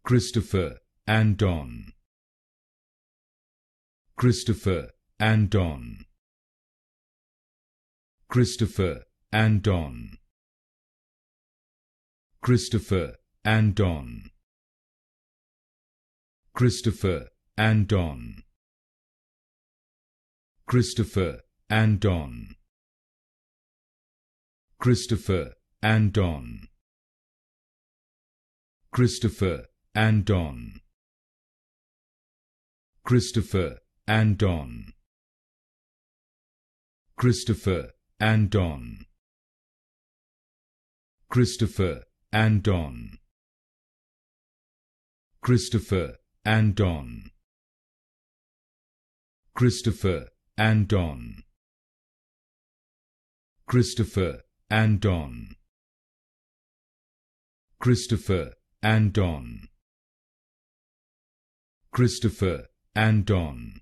Christopher, Anton. Christopher, Anton. Christopher, Anton. Christopher, Anton. Christopher, Anton. Christopher, Anton. Christopher, Anton. Christopher, Anton. Christopher, Anton. Christopher, Anton. Christopher, Anton. Christopher, Anton. Christopher, Anton. Christopher, Anton. Christopher, Anton. Christopher, Anton.